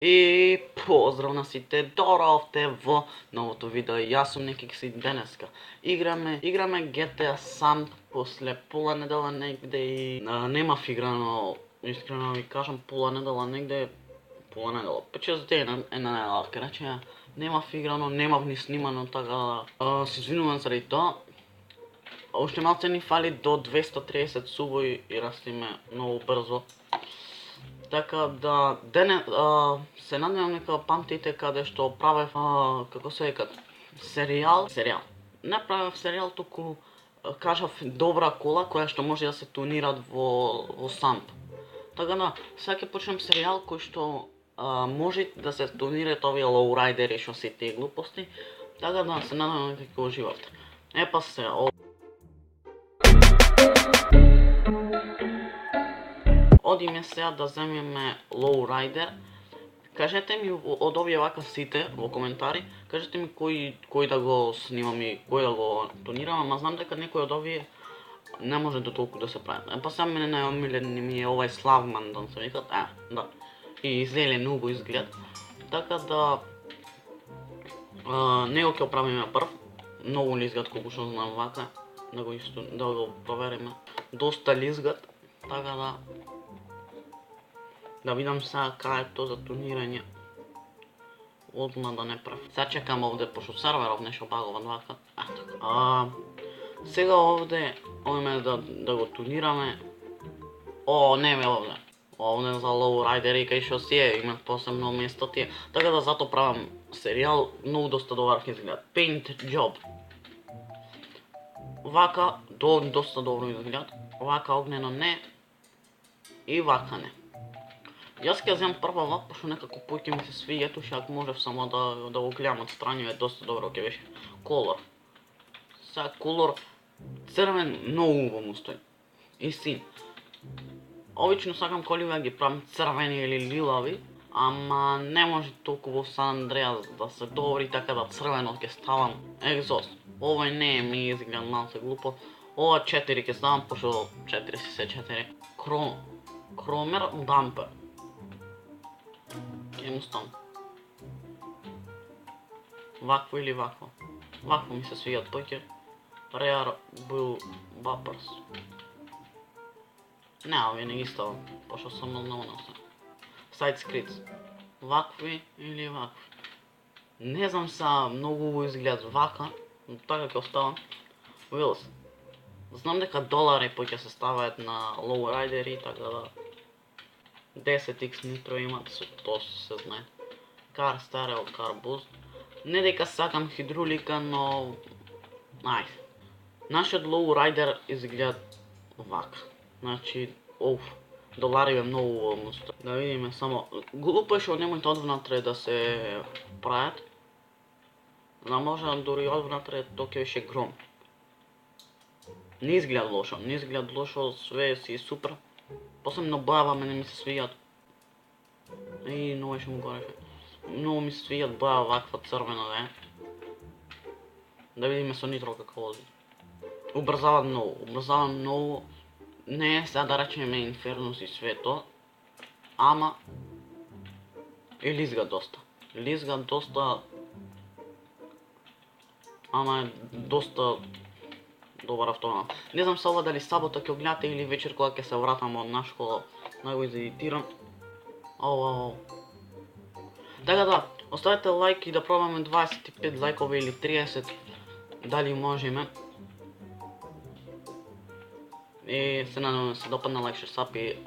И поздрав на сите, доровте во новото видео. Јас сум Никикс и денеска играме GTA сам после пола недела негде и немав играно, искрено ви кажам, пола недела негде, 5-6 дена една неделка, значи немав играно, немав ни снимано, така да се извинувам заради тоа. Уште малце ни фали до 230 субови и растиме многу брзо. Така да се надевам дека памтите каде што правев како се вика серијал. Не правев серијал, туку кажав добра кола која што може да се тунират во самп. Така да сега ќе почнем серијал кој што може да се тунираат овие лоурайдери што се тие глупости. Така да се надевам дека ќе уживавте. Епа се одиме сега да земеме лоурайдер. Кажете ми од овие вака сите во коментари, кажете ми кој да го снимам и кој да го тонирам, ама знам дека некој од овие не може до толку да се прави. Па сега мене најомилен ми е овај Славман, да се викат, да. И зелен убо изглед. Така да него ќе оправиме прв. Многу лизгат колку што знам вака, да го провериме. Доста лизгат, така да видам сега кај е тоа за тунирање. Одма да не прав. Сега чекам овде, пошто серверов нешто багува вака. Сега овде одиме да го тунираме. Не ме овде. Овде за лоурайдери кај што си е, имат посебно место тие. Така да зато правам серијал, многу доста добар ќе изгледа. Paint job. Вака доста добро изгледа. Вака огнено не. И вака не. Јас ќе земам прва ова, пошто некако повеќе ми се свиѓа, туше ако можев само да го гледам од страни, е доста добро ќе беше. Колор. Сега колор црвен многу убаво му стои. И син. Обично сакам коли да ги правам црвени или лилави, ама не може толку во Сан Андреас да се добри, така да црвено ќе ставам екзост. Овој не ми изгледа малце глупо. Ова 4 ќе ставам, пошто 4 си се 4. Кромер дампер. Ќе му ставам. Вакво или вакво? Вакво ми се свиѓат повеќе. Rare Bull Bumpers. Не, овие не ги ставам, пошто сум одново наставам. Side Scripts. Вакви или вакви? Не знам сега, многу убаво изгледат вака, но така ќе оставам. Wheels. Знам дека долари повеќе се ставаат на лоурайдери, така да 10x нитро имат, тоа се знае. Car Stereo, Car Boost. Не дека сакам хидрулика, но ајде. Нашиот лоурайдер изгледа вака. Значи, долари е многу убаво. Да видиме само. Глупо е што немојте одвнатре да се прават. Да може дури одвнатре тоа ќе беше гром. Не изгледа лошо, све си супер. Посебно бојава мене ми се свиѓат. И многу што му гореше. Многу ми се свиѓат боја ваква црвена да е. Да видиме со нитро како вози. Убрзава многу. Не е сега да речеме Инфернус и свето, ама и лизга доста. Ама е доста добар автомобил. Не знам сега дали сабота ќе гледате или вечер кога ќе се вратам од на школа да го изедитирам. Така да, оставете лайк и да пробаме 25 лайкови или 30, дали можеме. И се надевам да се допадне, лайк, шер, сапи.